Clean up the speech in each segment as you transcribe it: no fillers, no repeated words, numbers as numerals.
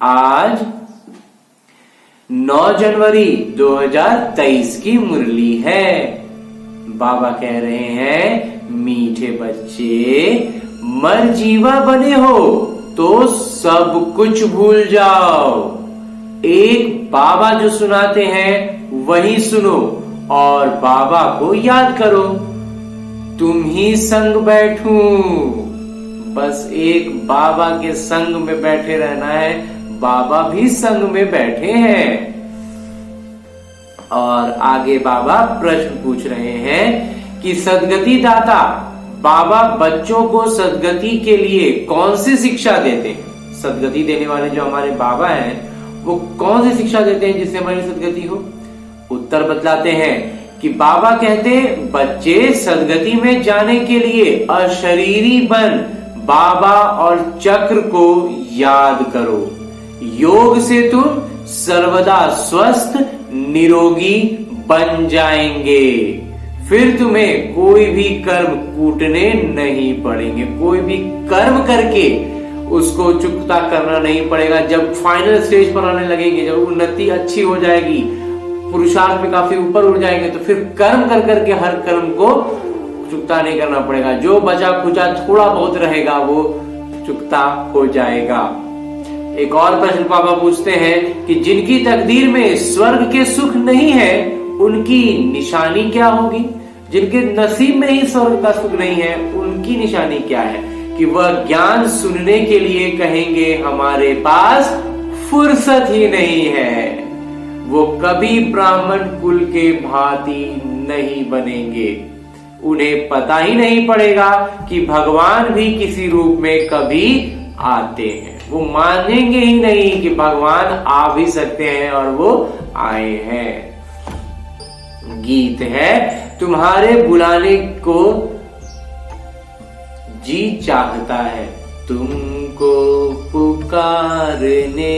आज 9 जनवरी 2023 की मुरली है। बाबा कह रहे हैं, मीठे बच्चे, मरजीवा बने हो तो सब कुछ भूल जाओ। एक बाबा जो सुनाते हैं वही सुनो और बाबा को याद करो। तुम ही संग बैठूं, बस एक बाबा के संग में बैठे रहना है। बाबा भी संग में बैठे हैं। और आगे बाबा प्रश्न पूछ रहे हैं कि सद्गति दाता बाबा बच्चों को सद्गति के लिए कौन सी शिक्षा देते हैं? सद्गति देने वाले जो हमारे बाबा हैं वो कौन सी शिक्षा देते हैं जिससे हमारी सद्गति हो? उत्तर बतलाते हैं कि बाबा कहते हैं, बच्चे सद्गति में जाने के लिए अशरीरी बन बाबा और चक्र को याद करो। योग से तुम सर्वदा स्वस्थ निरोगी बन जाएंगे। फिर तुम्हें कोई भी कर्म कूटने नहीं पड़ेंगे। कोई भी कर्म करके उसको चुकता करना नहीं पड़ेगा। जब फाइनल स्टेज पर आने लगेंगे, जब उन्नति अच्छी हो जाएगी, पुरुषार्थ में काफी ऊपर उठ जाएंगे, तो फिर कर्म कर करके हर कर्म को चुकता नहीं करना पड़ेगा। जो बचा खुचा थोड़ा बहुत रहेगा वो चुकता हो जाएगा। एक और प्रश्न बाबा पूछते हैं कि जिनकी तकदीर में स्वर्ग के सुख नहीं है उनकी निशानी क्या होगी? जिनके नसीब में ही स्वर्ग का सुख नहीं है उनकी निशानी क्या है? कि वह ज्ञान सुनने के लिए कहेंगे, हमारे पास फुर्सत ही नहीं है। वो कभी ब्राह्मण कुल के भांति नहीं बनेंगे। उन्हें पता ही नहीं पड़ेगा कि भगवान भी किसी रूप में कभी आते हैं। वो मानेंगे ही नहीं कि भगवान आ भी सकते हैं और वो आए हैं। गीत है, तुम्हारे बुलाने को जी चाहता है, तुमको पुकारने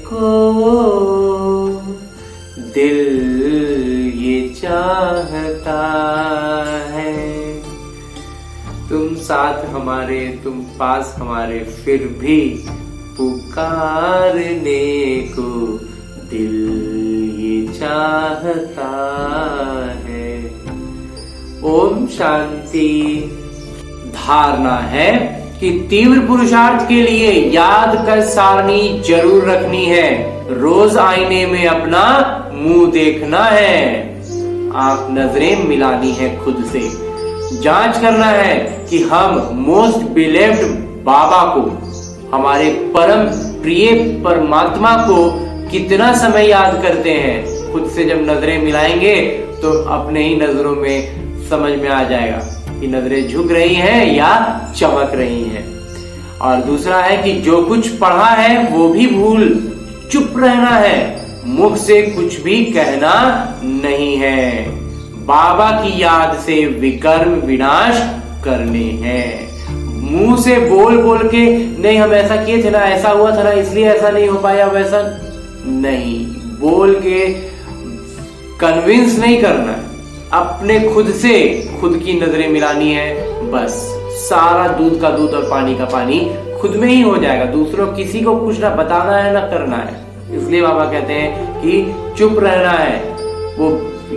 को दिल ये चाहता है। तुम साथ हमारे, तुम पास हमारे, फिर भी पुकारने को दिल ये चाहता है। ओम शांति। धारणा है कि तीव्र पुरुषार्थ के लिए याद कर सारणी जरूर रखनी है। रोज आईने में अपना मुंह देखना है। आप नजरें मिलानी है खुद से। जांच करना है कि हम मोस्ट बिलीव्ड बाबा को, हमारे परम प्रिय परमात्मा को कितना समय याद करते हैं। खुद से जब नजरें मिलाएंगे तो अपने ही नजरों में समझ में आ जाएगा कि नजरें झुक रही हैं या चमक रही हैं। और दूसरा है कि जो कुछ पढ़ा है वो भी भूल चुप रहना है। मुख से कुछ भी कहना नहीं है। बाबा की याद से विकर्म विनाश करने हैं। मुंह से बोल बोल के नहीं, हम ऐसा किए थे ना, ऐसा हुआ था ना, इसलिए ऐसा नहीं हो पाया, वैसा नहीं बोल के कन्विंस नहीं करना है। अपने खुद से खुद की नजरें मिलानी है। बस सारा दूध का दूध और पानी का पानी खुद में ही हो जाएगा। दूसरों किसी को कुछ ना बताना है ना करना है। इसलिए बाबा कहते हैं कि चुप रहना है। वो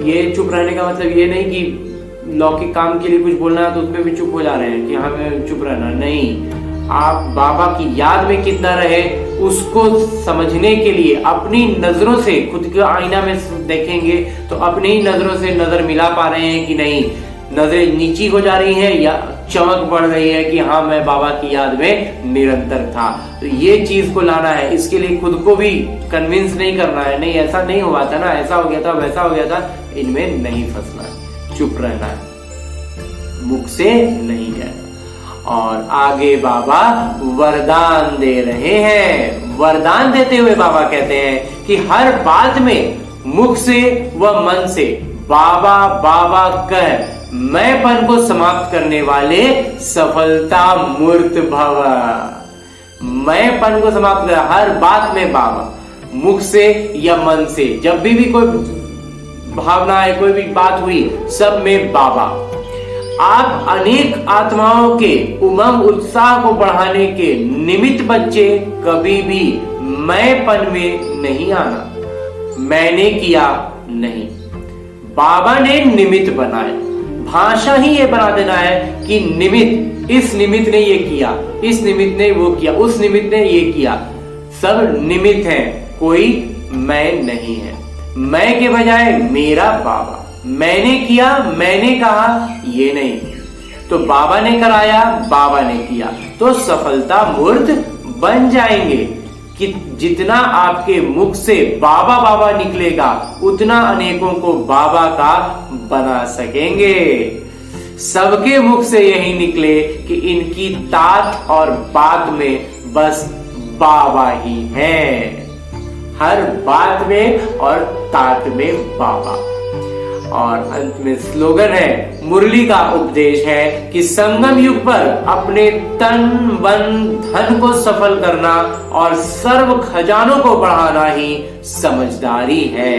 ये चुप रहने का मतलब ये नहीं कि लौकिक काम के लिए कुछ बोलना है तो उसमें भी चुप हो जा रहे हैं कि हमें चुप रहना नहीं। आप बाबा की याद में कितना रहे उसको समझने के लिए अपनी नजरों से, खुद के आईना में देखेंगे तो अपनी ही नजरों से नजर मिला पा रहे हैं कि नहीं, नजरें नीची हो जा रही है या चमक बढ़ रही है कि हाँ मैं बाबा की याद में निरंतर था। तो ये चीज को लाना है। इसके लिए खुद को भी कन्विंस नहीं करना है, नहीं ऐसा नहीं हुआ था ना, ऐसा हो गया था, वैसा हो गया था, इनमें नहीं फंसना है। चुप रहना है, मुख से नहीं कहना। और आगे बाबा वरदान दे रहे हैं। वरदान देते हुए बाबा कहते हैं कि हर बात में मुख से व मन से बाबा बाबा कह मैंपन को समाप्त करने वाले सफलता मूर्त भव। मैंपन को समाप्त कर हर बात में बाबा, मुख से या मन से, जब भी कोई भावना है, कोई भी बात हुई, सब में बाबा। आप अनेक आत्माओं के उमंग उत्साह को बढ़ाने के निमित्त बच्चे कभी भी मैंपन में नहीं आना, मैंने किया नहीं। बाबा ने निमित्त बनाए, भाषा ही ये बना देना है कि निमित्त, इस निमित्त ने ये किया, इस निमित्त ने वो किया, उस निमित्त ने ये किया। सब निमित्त हैं, कोई मैं नहीं है। मैं के बजाय मेरा बाबा, मैंने किया, मैंने कहा, ये नहीं। तो बाबा ने कराया, बाबा ने किया, तो सफलता मूर्त बन जाएंगे कि जितना आपके मुख से बाबा बाबा निकलेगा उतना अनेकों को बाबा का बना सकेंगे। सबके मुख से यही निकले कि इनकी तात और बात में बस बाबा ही है, हर बात में और तात में बाबा। और अंत में स्लोगन है, मुरली का उपदेश है कि संगम युग पर अपने तन मन धन को सफल करना और सर्व खजानों को बढ़ाना ही समझदारी है।